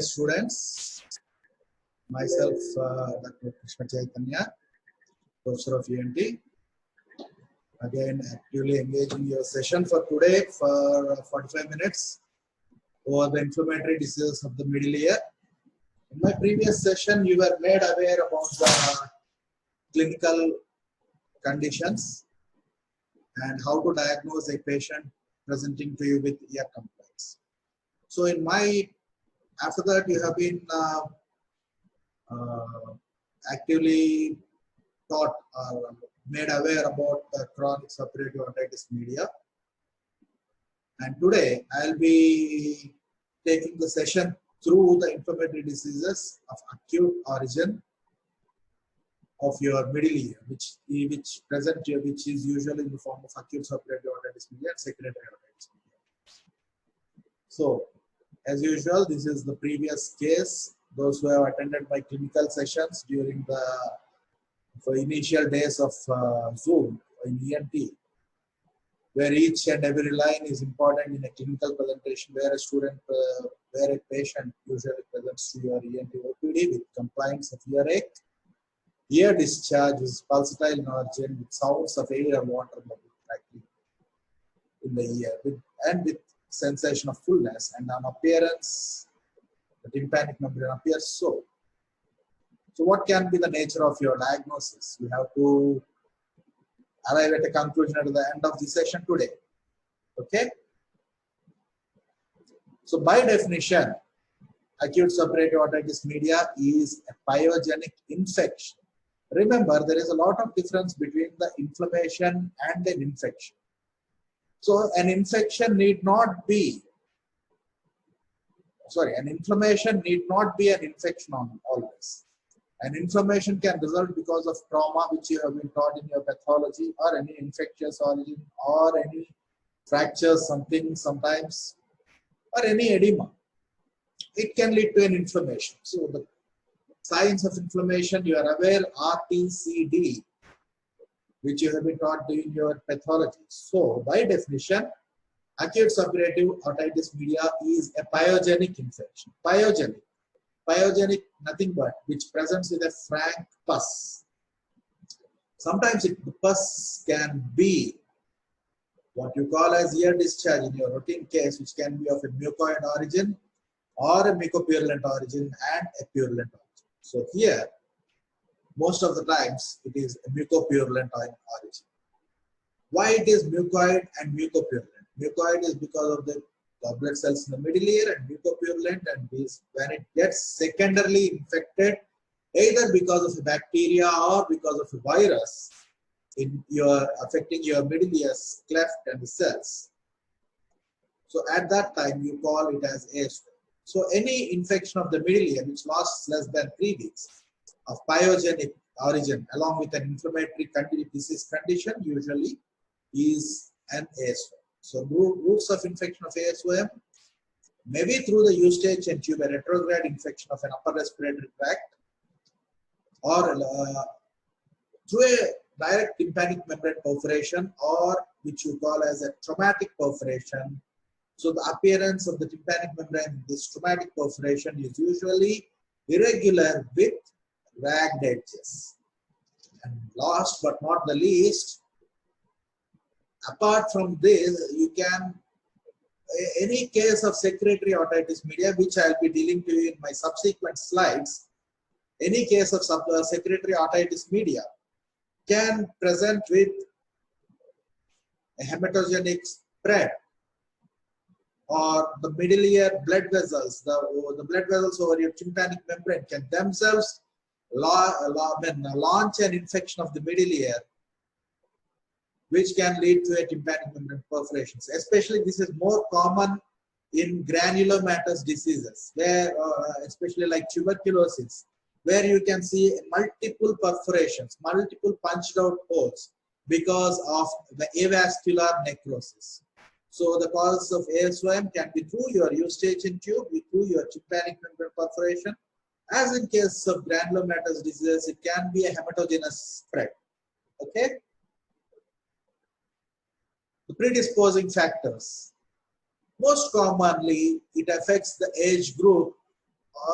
Students, myself Dr. Chaitanya, professor of ENT, again actively engaging your session for today for 45 minutes over the inflammatory diseases of the middle ear. In my previous session, you were made aware about the clinical conditions and how to diagnose a patient presenting to you with ear complaints. So after that, you have been actively taught or made aware about chronic suppurative otitis media. And today, I'll be taking the session through the inflammatory diseases of acute origin of your middle ear, which is usually in the form of acute suppurative otitis media and secondary otitis media. So, as usual, this is the previous case. Those who have attended my clinical sessions during the initial days of Zoom in ENT, where each and every line is important in a clinical presentation, where a patient usually presents to your ENT OPD with complaints of earache, ear discharge is pulsatile in origin with sounds of air and water moving in the ear, and with sensation of fullness, and on appearance, the tympanic membrane appears so. So what can be the nature of your diagnosis? We have to arrive at a conclusion at the end of the session today. Okay? So by definition, acute suppurative otitis media is a pyogenic infection. Remember, there is a lot of difference between the inflammation and an infection. So an inflammation need not be an infection always. An inflammation can result because of trauma, which you have been taught in your pathology, or any infectious origin, or any fractures, sometimes, or any edema. It can lead to an inflammation. So the signs of inflammation, you are aware, RTCD, which you have been taught in your pathology. So by definition, acute suppurative otitis media is a pyogenic infection. Pyogenic, nothing but which presents with a frank pus. Sometimes the pus can be what you call as ear discharge in your routine case, which can be of a mucoid origin or a mucopurulent origin and a purulent origin. So here, most of the times, it is a mucopurulent origin. Why it is mucoid and mucopurulent? Mucoid is because of the goblet cells in the middle ear, and mucopurulent, and when it gets secondarily infected, either because of a bacteria or because of a virus affecting your middle ear's cleft and the cells. So at that time, you call it as ASOM. So any infection of the middle ear which lasts less than 3 weeks of pyogenic origin along with an inflammatory disease condition usually is an ASOM. So routes of infection of ASOM may be through the Eustache and tube, a retrograde infection of an upper respiratory tract, or through a direct tympanic membrane perforation, or which you call as a traumatic perforation. So the appearance of the tympanic membrane, this traumatic perforation, is usually irregular with ragged edges. And last but not the least, apart from this, you can, any case of secretory otitis media, which I will be dealing to you in my subsequent slides, any case of secretory otitis media can present with a hematogenic spread, or the middle ear blood vessels, the blood vessels over your tympanic membrane can themselves launch an infection of the middle ear, which can lead to a tympanic membrane perforations. Especially this is more common in granulomatous diseases, where especially like tuberculosis, where you can see multiple perforations, multiple punched out holes because of the avascular necrosis. So the cause of ASOM can be through your Eustache tube, through your tympanic membrane perforation. As in case of granulomatous diseases, it can be a hematogenous spread. Okay. The predisposing factors. Most commonly, it affects the age group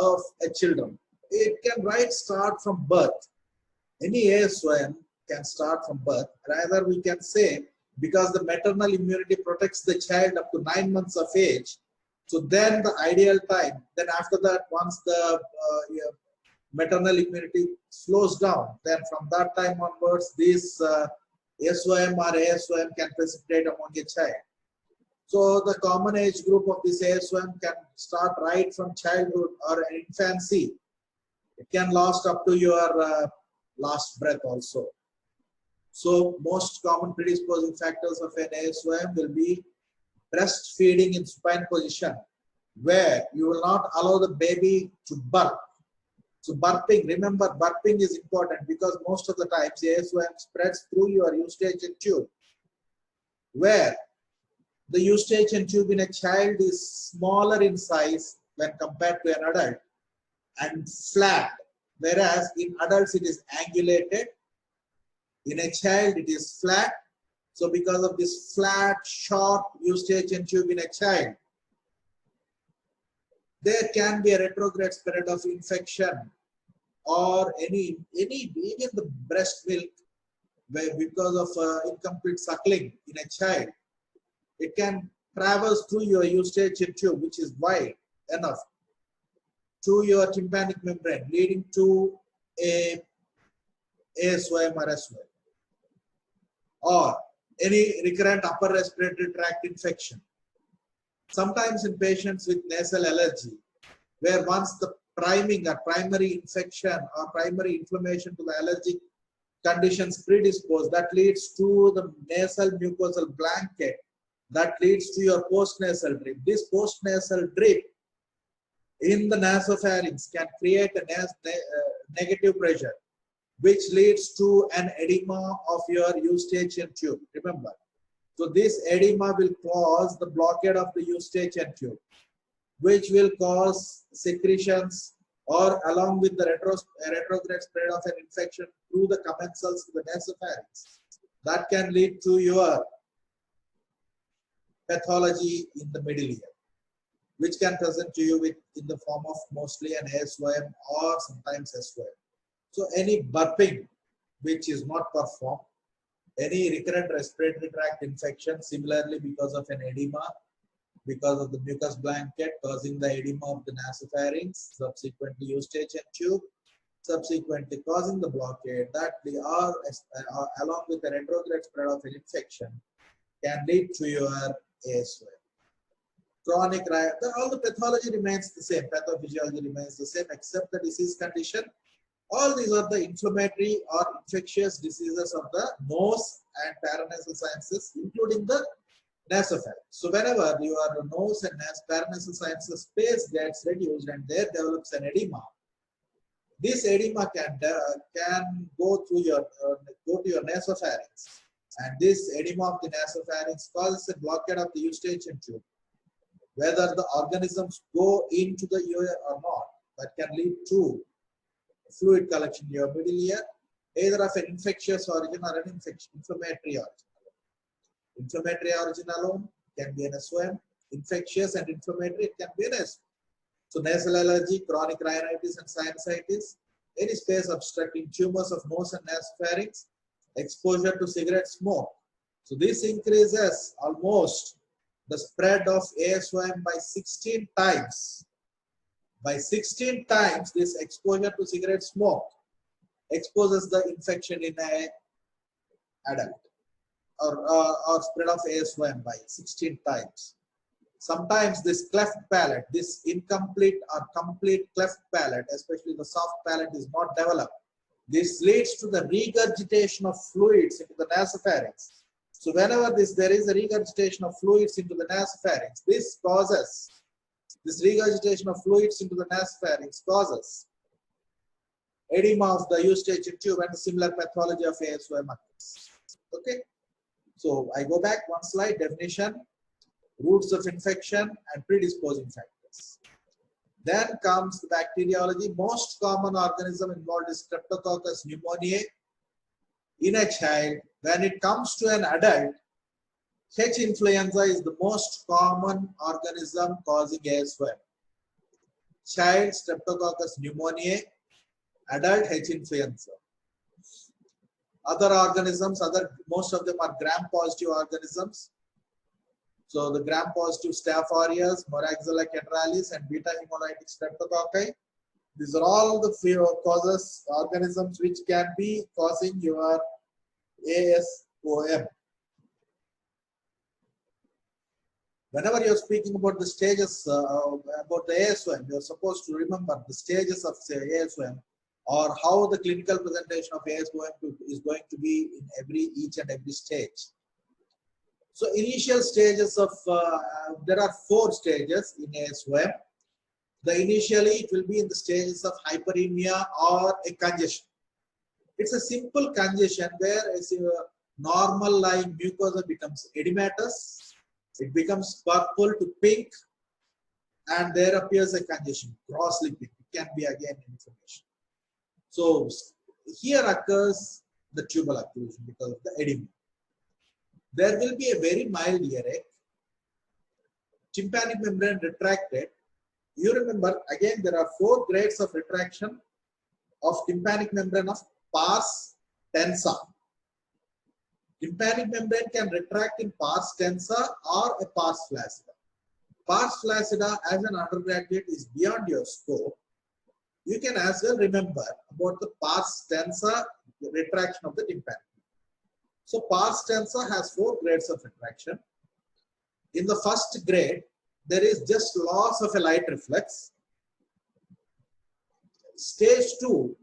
of a children. It can start from birth. Any ASOM can start from birth. Rather, we can say because the maternal immunity protects the child up to 9 months of age. So then the ideal time, then after that, once the maternal immunity slows down, then from that time onwards, this SOM or ASOM can precipitate among a child. So the common age group of this ASOM can start right from childhood or infancy. It can last up to your last breath also. So most common predisposing factors of an ASOM will be breastfeeding in supine position, where you will not allow the baby to burp. So burping, remember burping is important because most of the times the ASOM spreads through your eustachian tube, where the eustachian tube in a child is smaller in size when compared to an adult and flat, whereas in adults it is angulated. In a child it is flat. So because of this flat, short eustachian tube in a child, there can be a retrograde spread of infection or any even the breast milk, where because of incomplete suckling in a child, it can traverse through your eustachian tube, which is wide enough, to your tympanic membrane, leading to a ASOM or SOM, or any recurrent upper respiratory tract infection. Sometimes in patients with nasal allergy, where once the priming or primary infection or primary inflammation to the allergic conditions predispose, that leads to the nasal mucosal blanket, that leads to your postnasal drip. This postnasal drip in the nasopharynx can create a negative pressure, which leads to an edema of your eustachian tube. Remember, so this edema will cause the blockade of the eustachian tube, which will cause secretions or along with the retrograde spread of an infection through the commensals to the nasopharynx. That can lead to your pathology in the middle ear, which can present to you in the form of mostly an ASOM or sometimes SOM. So any burping which is not performed, any recurrent respiratory tract infection, similarly because of an edema, because of the mucus blanket causing the edema of the nasopharynx, subsequently eustachian tube, subsequently causing the blockade, that they are along with the retrograde spread of an infection can lead to your ASOM. Chronic, all the pathology remains the same, pathophysiology remains the same except the disease condition. All these are the inflammatory or infectious diseases of the nose and paranasal sciences, including the nasopharynx. So whenever your nose and paranasal sciences space gets reduced and there develops an edema, this edema can go through your go to your nasopharynx, and this edema of the nasopharynx causes a blockade of the eustachian tube. Whether the organisms go into the ear or not, that can lead to fluid collection in your middle ear, either of an infectious origin or an inflammatory origin. Inflammatory origin alone can be an SOM. Infectious and inflammatory, it can be an SOM. So nasal allergy, chronic rhinitis and sinusitis, any space obstructing tumors of nose and nasopharynx, exposure to cigarette smoke. So this increases almost the spread of ASOM by 16 times. By 16 times, this exposure to cigarette smoke exposes the infection in an adult, or spread of ASOM by 16 times. Sometimes this cleft palate, this incomplete or complete cleft palate, especially the soft palate, is not developed. This leads to the regurgitation of fluids into the nasopharynx. So whenever there is a regurgitation of fluids into the nasopharynx, this regurgitation of fluids into the nasopharynx causes edema of the eustachian tube and the similar pathology of ASOM occurs. Okay, so I go back one slide. Definition: routes of infection and predisposing factors. Then comes the bacteriology. Most common organism involved is Streptococcus pneumoniae in a child. When it comes to an adult, H. influenza is the most common organism causing ASOM. child Streptococcus pneumoniae, adult H. influenza. Other organisms, most of them are gram-positive organisms. So the gram-positive Staph aureus, Moraxella catarrhalis, and beta hemolytic streptococci. These are all the causes, organisms which can be causing your ASOM. Whenever you're speaking about the stages about the ASOM, you're supposed to remember the stages of say, ASOM, or how the clinical presentation of ASOM is going to be in each and every stage. So initial stages of, there are 4 stages in ASOM. Initially it will be in the stages of hyperemia or a congestion. It's a simple congestion where normal lying mucosa becomes edematous, it becomes purple to pink, and there appears a congestion, grossly pink. It can be again inflammation. So here occurs the tubal occlusion because of the edema. There will be a very mild earache, tympanic membrane retracted. You remember again there are 4 grades of retraction of tympanic membrane of pars tensa. Tympanic membrane can retract in pars tensa or a pars flaccida. Pars flaccida as an undergraduate is beyond your scope. You can as well remember about the pars tensa retraction of the tympanic. So pars tensa has 4 grades of retraction. In the first grade, there is just loss of a light reflex. Stage 2,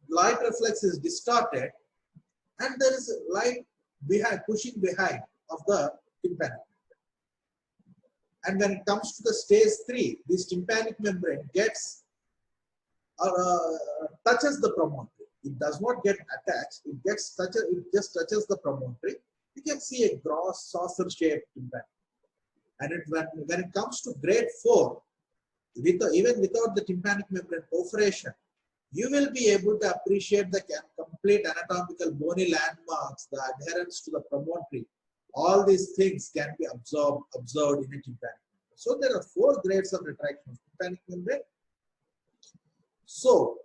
light reflex is distorted, and there is light behind, pushing behind of the tympanic membrane. And when it comes to the stage 3, this tympanic membrane gets touches the promontory. It does not get attached. It just touches the promontory. You can see a gross saucer-shaped tympanic. And when it comes to grade 4, even without the tympanic membrane perforation, you will be able to appreciate the complete anatomical bony landmarks, the adherence to the promontory. All these things can be observed in a tympanic membrane. So there are 4 grades of retraction of tympanic membrane. So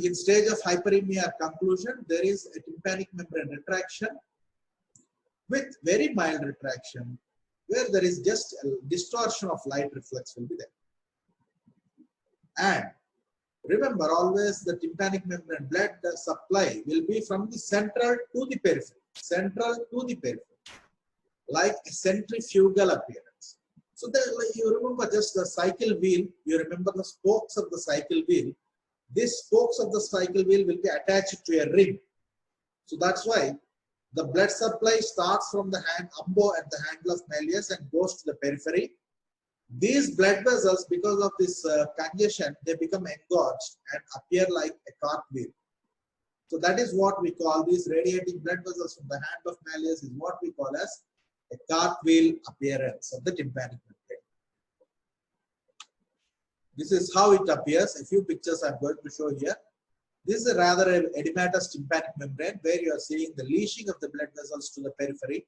in stage of hyperemia conclusion, there is a tympanic membrane retraction with very mild retraction, where there is just a distortion of light reflex will be there. And remember always the tympanic membrane blood supply will be from the central to the periphery, like a centrifugal appearance. So there, you remember just the cycle wheel, you remember the spokes of the cycle wheel. These spokes of the cycle wheel will be attached to a ring. So that's why the blood supply starts from the umbo at the handle of malleus and goes to the periphery. These blood vessels, because of this congestion, they become engorged and appear like a cartwheel. So that is what we call these radiating blood vessels from the hand of malleus is what we call as a cartwheel appearance of the tympanic membrane. This is how it appears. A few pictures I'm going to show here. This is a rather edematous tympanic membrane where you are seeing the leaching of the blood vessels to the periphery.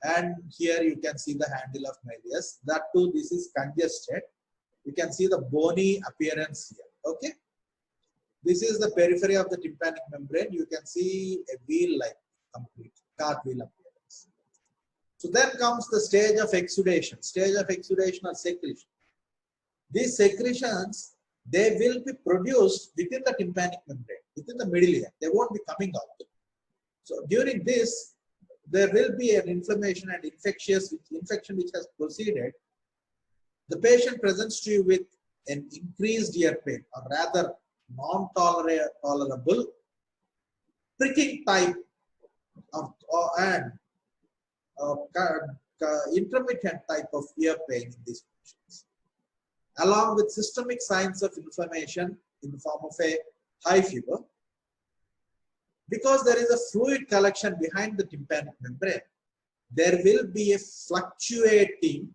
And here you can see the handle of malleus. That too, this is congested. You can see the bony appearance here. Okay. This is the periphery of the tympanic membrane. You can see a wheel-like complete cartwheel appearance. So then comes the stage of exudation. Stage of exudation or secretion. These secretions, they will be produced within the tympanic membrane, within the middle ear. They won't be coming out. So during this, there will be an inflammation and infection which has proceeded. The patient presents to you with an increased ear pain, or rather non-tolerable pricking type of intermittent type of ear pain in these patients, along with systemic signs of inflammation in the form of a high fever. Because there is a fluid collection behind the tympanic membrane, there will be a fluctuating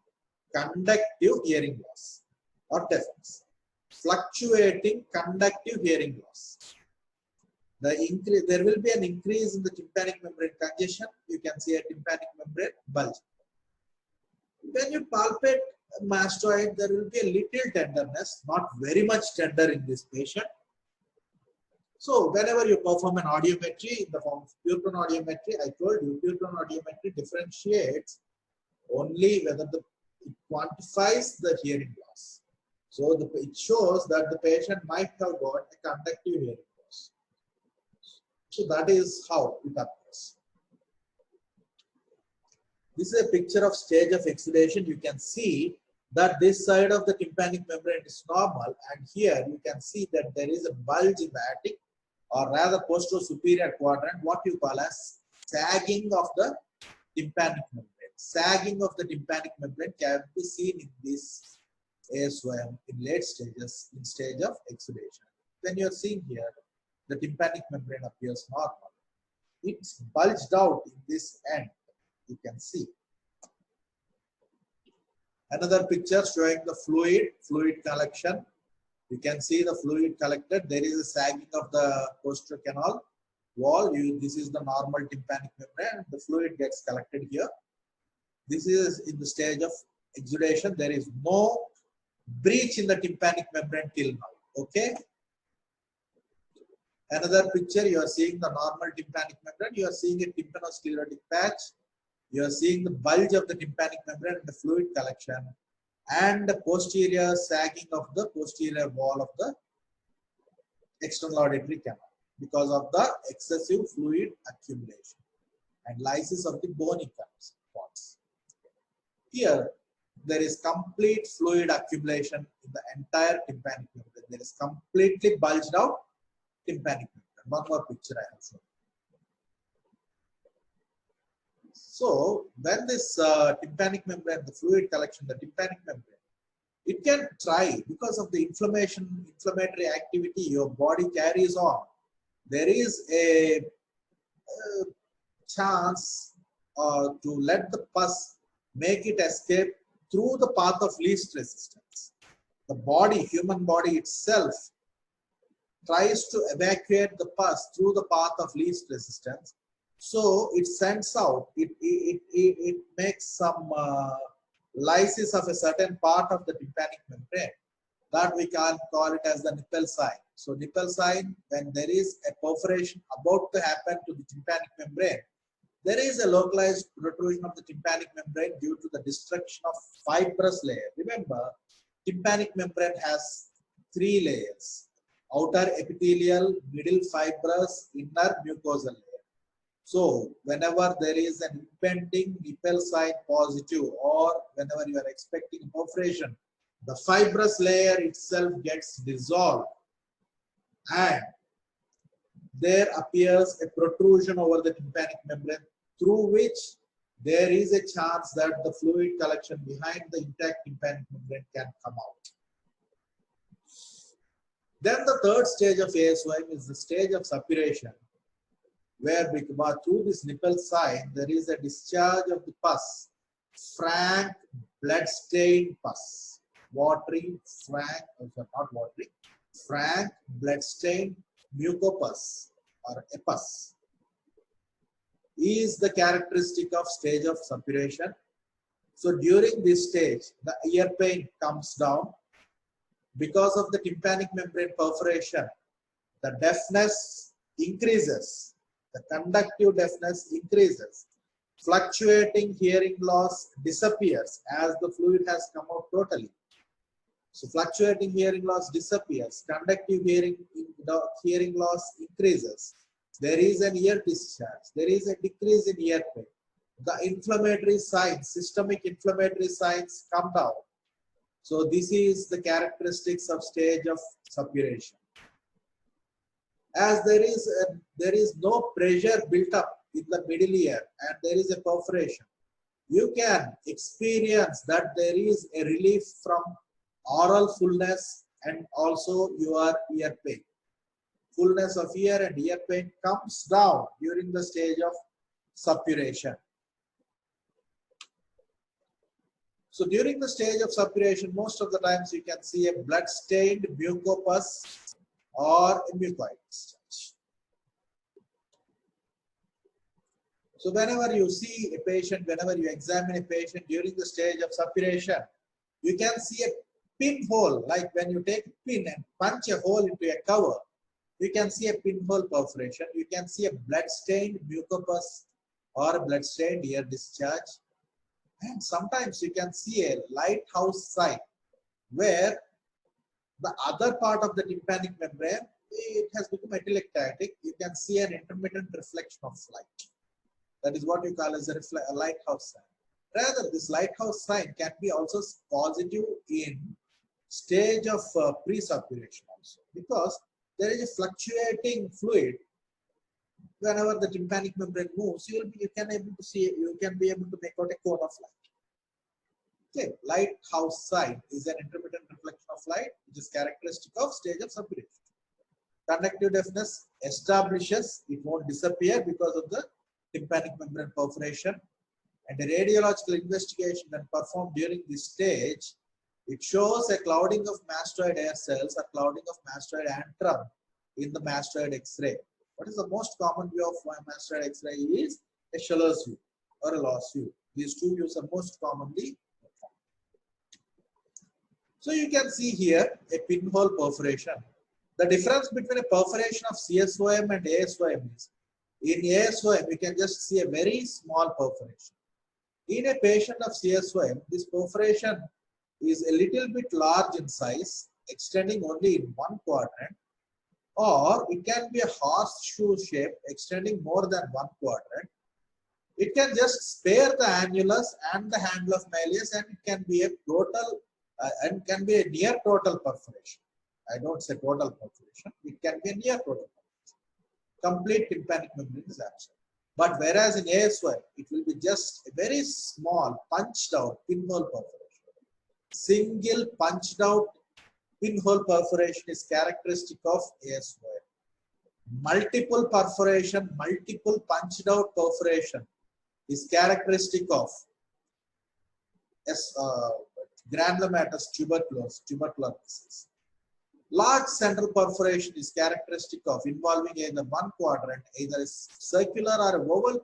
conductive hearing loss or deafness. Fluctuating conductive hearing loss. There will be an increase in the tympanic membrane congestion. You can see a tympanic membrane bulge. When you palpate Mastoid, there will be a little tenderness, not very much tender in this patient. So whenever you perform an audiometry in the form of pure tone audiometry, I told you pure tone audiometry differentiates only whether it quantifies the hearing loss. So it shows that the patient might have got a conductive hearing loss. So that is how it appears. This is a picture of stage of exudation. You can see that this side of the tympanic membrane is normal, and here you can see that there is a bulge in the attic, or rather posterior superior quadrant, what you call as sagging of the tympanic membrane. Sagging of the tympanic membrane can be seen in this ASOM in late stages, in stage of exudation. When you are seeing here, the tympanic membrane appears normal. It's bulged out in this end, you can see. Another picture showing the fluid collection. You can see the fluid collected. There is a sagging of the posterior canal wall. This is the normal tympanic membrane. The fluid gets collected here. This is in the stage of exudation. There is no breach in the tympanic membrane till now. Okay. Another picture, you are seeing the normal tympanic membrane. You are seeing a tympanosclerotic patch. You are seeing the bulge of the tympanic membrane and the fluid collection, and the posterior sagging of the posterior wall of the external auditory canal because of the excessive fluid accumulation and lysis of the bony spots. Here, there is complete fluid accumulation in the entire tympanic membrane. There is completely bulged out tympanic membrane. One more picture I have shown. So, when this tympanic membrane, the fluid collection, the tympanic membrane, it can try because of the inflammatory activity your body carries on. There is a chance to let the pus make it escape through the path of least resistance. The body, human body itself, tries to evacuate the pus through the path of least resistance. So it sends out, it makes some lysis of a certain part of the tympanic membrane that we can call it as the nipple sign. So nipple sign, when there is a perforation about to happen to the tympanic membrane, there is a localized protrusion of the tympanic membrane due to the destruction of fibrous layer. Remember, tympanic membrane has 3 layers: outer epithelial, middle fibrous, inner mucosal layer. So, whenever there is an impending nipple sign positive, or whenever you are expecting perforation, the fibrous layer itself gets dissolved and there appears a protrusion over the tympanic membrane through which there is a chance that the fluid collection behind the intact tympanic membrane can come out. Then the third stage of ASOM is the stage of suppuration, where through this nipple sign there is a discharge of the pus, frank blood-stained pus, watery, frank, not watery, frank blood-stained mucopus or a pus is the characteristic of stage of suppuration. So during this stage, the ear pain comes down because of the tympanic membrane perforation. The deafness increases. The conductive deafness increases. Fluctuating hearing loss disappears as the fluid has come out totally. So fluctuating hearing loss disappears. Conductive hearing loss increases. There is an ear discharge. There is a decrease in ear pain. The inflammatory signs, systemic inflammatory signs come down. So this is the characteristics of stage of suppuration. As there is no pressure built up in the middle ear and there is a perforation, you can experience that there is a relief from oral fullness and also your ear pain. Fullness of ear and ear pain comes down during the stage of suppuration. So during the stage of suppuration, most of the times you can see a blood-stained mucopus or a mucoid discharge. So whenever you see a patient, whenever you examine a patient during the stage of suppuration, You can see a pinhole, like when you take a pin and punch a hole into a cover, you can see a pinhole perforation. You can see a blood-stained mucopus or a blood-stained ear discharge. And sometimes you can see a lighthouse sign where the other part of the tympanic membrane, it has become atelectatic. You can see an intermittent reflection of light. That is what you call as a lighthouse sign. Rather, this lighthouse sign can be also positive in stage of pre-suppuration also, because there is a fluctuating fluid. Whenever the tympanic membrane moves, you can be able to make out a cone of light. Okay, lighthouse sign is an intermittent reflection of light, which is characteristic of stage of suppuration. Conductive deafness establishes, it won't disappear because of the tympanic membrane perforation. And a radiological investigation when performed during this stage, it shows a clouding of mastoid air cells or clouding of mastoid antrum in the mastoid X-ray. What is the most common view of mastoid X-ray is a Scheller's view or a loss view. These two views are most commonly performed. So you can see here a pinhole perforation. The difference between a perforation of CSOM and ASOM is, in ASOM you can just see a very small perforation. In a patient of CSOM, this perforation is a little bit large in size, extending only in one quadrant, or it can be a horseshoe shape extending more than one quadrant. It can just spare the annulus and the handle of malleus, and it can be a total and can be a near total perforation. I don't say total perforation, it can be a near total perforation. Complete tympanic membrane is absent. But whereas in ASOM, it will be just a very small punched out pinhole perforation. Single punched out pinhole perforation is characteristic of ASOM. Multiple perforation, multiple punched out perforation is characteristic of granulomatous tubercular disease. Large central perforation is characteristic of involving either one quadrant, either a circular or a oval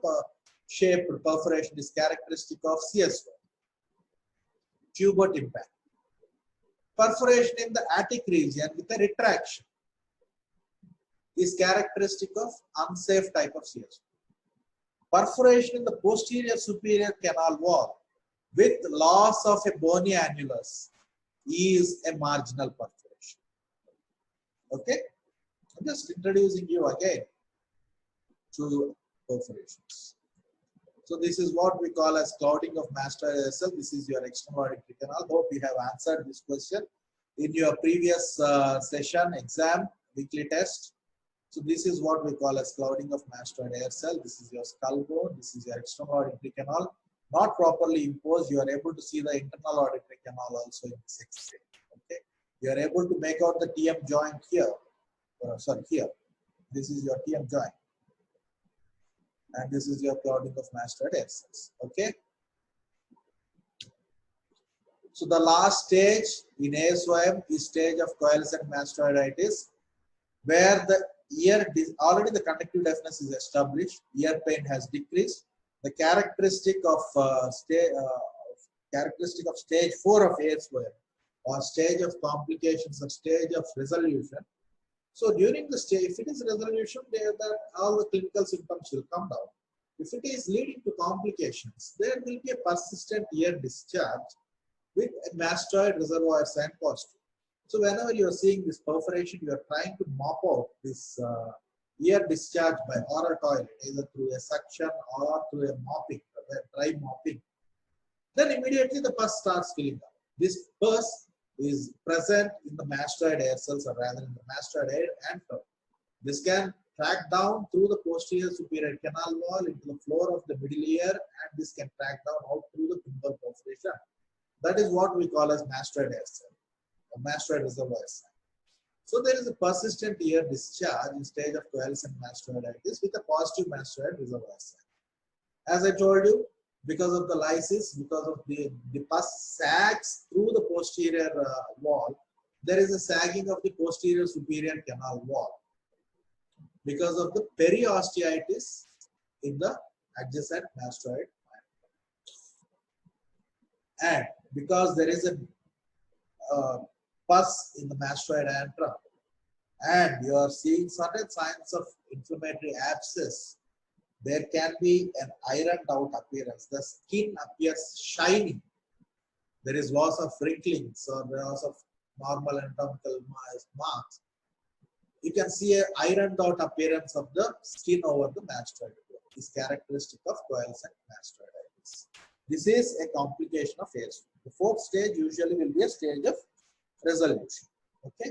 shaped perforation is characteristic of CSO. Tubotympanic. Perforation in the attic region with a retraction is characteristic of unsafe type of CSO. Perforation in the posterior superior canal wall with loss of a bony annulus is a marginal perforation. Okay, I'm just introducing you again to perforations. So this is what we call as clouding of mastoid air cell. This is your external auditory canal. Hope you have answered this question in your previous session, exam, weekly test. So this is what we call as clouding of mastoid air cell. This is your skull bone. This is your external auditory canal. Not properly imposed, you are able to see the internal auditory canal also in this X-ray. Okay. You are able to make out the TM joint here. Here. This is your TM joint. And this is your clouding of mastoid air cells. Okay. So the last stage in ASOM is stage of coalescent mastoiditis, where the ear already the conductive deafness is established, ear pain has decreased. The characteristic of stage 4 of ASOM, or stage of complications or stage of resolution. So during the stage, if it is resolution, all the clinical symptoms will come down. If it is leading to complications, there will be a persistent ear discharge with a mastoid reservoir sign positive. So whenever you are seeing this perforation, you are trying to mop out this ear discharge by oral toilet, either through a suction or through a mopping, dry mopping. Then immediately the pus starts filling up. This pus is present in the mastoid air cells, or rather in the mastoid air antrum. This can track down through the posterior superior canal wall into the floor of the middle ear, and this can track down out through the pinhole perforation. That is what we call as mastoid air cell, or mastoid reservoir cell. So there is a persistent ear discharge in stage of coalescent mastoiditis with a positive mastoid reservoir cell. As I told you, because of the lysis, because of the pus sags through the posterior wall, there is a sagging of the posterior superior canal wall. Because of the periosteitis in the adjacent mastoid. And because there is a pus in the mastoid antrum, and you are seeing certain signs of inflammatory abscess, there can be an ironed out appearance. The skin appears shiny. There is loss of wrinklings or loss of normal anatomical marks. You can see an ironed out appearance of the skin over the mastoid. Is characteristic of coalescent mastoiditis. This is a complication of ASOM. The fourth stage usually will be a stage of resolution. Okay.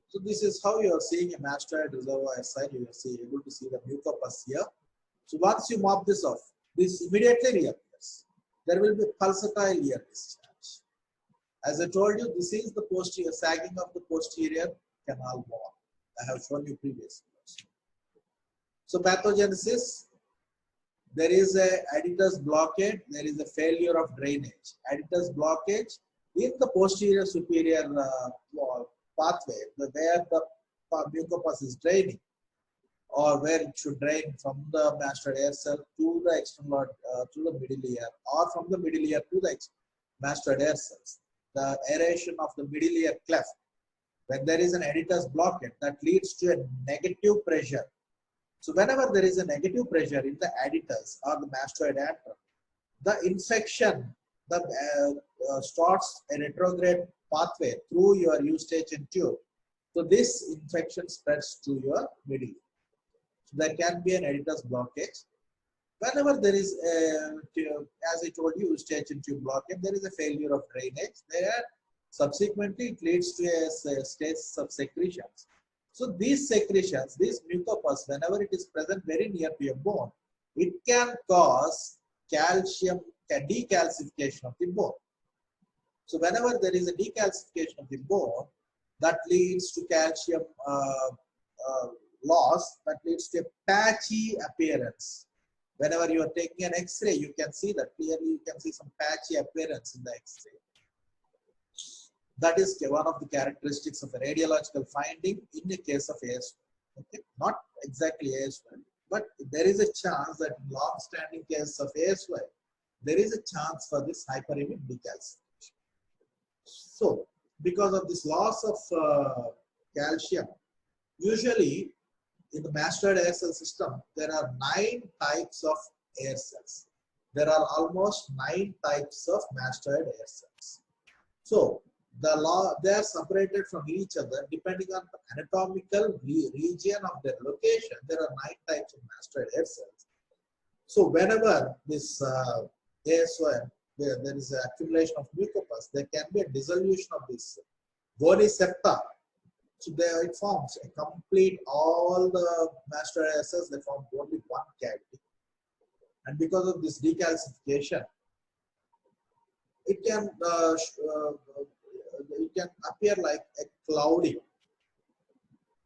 So this is how you are seeing a mastoid reservoir side. You are able to see the mucopus here. So once you mop this off, this immediately reappears. There will be pulsatile ear discharge. As I told you, this is the posterior sagging of the posterior canal wall. I have shown you previously. So pathogenesis, there is a adductus blockade, there is a failure of drainage. Adductus blockage in the posterior superior pathway, where the mucopus is draining, or where it should drain from the mastoid air cell to the external, to the middle ear, or from the middle ear to the mastoid air cells. The aeration of the middle ear cleft, when there is an addutus blockade, that leads to a negative pressure. So whenever there is a negative pressure in the addutus or the mastoid antrum, the infection starts a retrograde pathway through your eustachian tube. So this infection spreads to your middle ear. So there can be an addutus blockage. Whenever there is, as I told you, eustachian tube blockage, there is a failure of drainage. There, subsequently, it leads to a stage of secretions. So these secretions, this mucopus, whenever it is present very near to your bone, it can cause calcium decalcification of the bone. So whenever there is a decalcification of the bone, that leads to calcium loss, that leads to a patchy appearance. Whenever you are taking an X-ray, you can see that clearly. You can see some patchy appearance in the X-ray. That is one of the characteristics of a radiological finding in the case of ASOM. Okay? Not exactly ASOM, but there is a chance that in long-standing cases of ASOM, there is a chance for this hyperemic decalcification. So, because of this loss of calcium, usually in the mastoid air cell system, there are 9 types of air cells. There are almost 9 types of mastoid air cells. So, they are separated from each other depending on the anatomical region of their location. There are 9 types of mastoid air cells. So whenever this ASOM, where there is an accumulation of mucopus, there can be a dissolution of this bony septa. So there it forms a complete, all the mastoid air cells, they form only one cavity. And because of this decalcification, it can appear like a clouding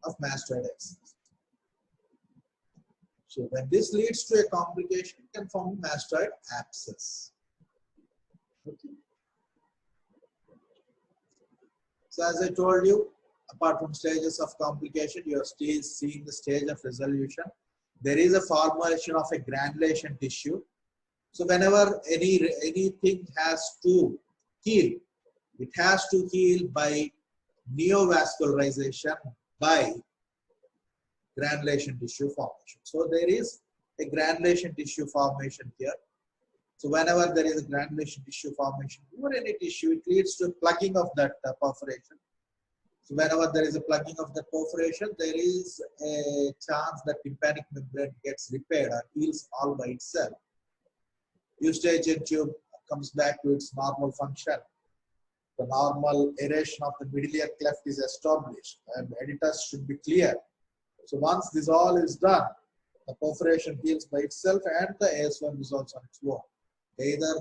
of mastoid air cells. So when this leads to a complication, it can form mastoid abscess. Okay. So as I told you, apart from stages of complication, you are still seeing the stage of resolution. There is a formation of a granulation tissue. So whenever anything has to heal, it has to heal by neovascularization, by granulation tissue formation. So there is a granulation tissue formation here. So whenever there is a granulation tissue formation over any tissue, it leads to plugging of that perforation. So whenever there is a plugging of the perforation, there is a chance that tympanic membrane gets repaired or heals all by itself. Eustachian tube comes back to its normal function. The normal aeration of the middle ear cleft is established and addutus should be clear. So once this all is done, the perforation heals by itself and the ASOM resolves on its own. Either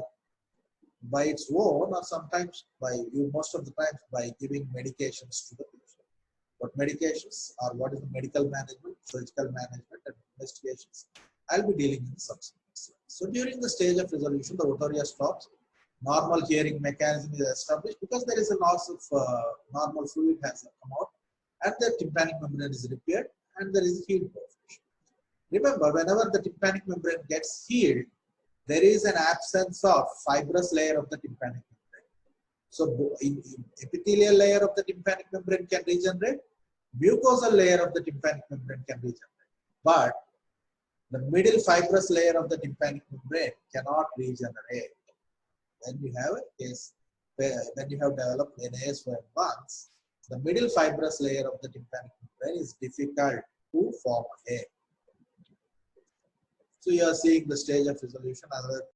by its own or sometimes by most of the time by giving medications to the patient. What medications or what is the medical management, surgical management and investigations, I'll be dealing in subsequent slides. So during the stage of resolution, the otorrhoea stops. Normal hearing mechanism is established because there is a loss of normal fluid has come out and the tympanic membrane is repaired and there is a healed perforation. Remember, whenever the tympanic membrane gets healed, there is an absence of fibrous layer of the tympanic membrane. So in epithelial layer of the tympanic membrane can regenerate, mucosal layer of the tympanic membrane can regenerate, but the middle fibrous layer of the tympanic membrane cannot regenerate. When you have a case, when you have developed NAS1 once, the middle fibrous layer of the tympanic membrane is difficult to form again. So you are seeing the stage of resolution. Another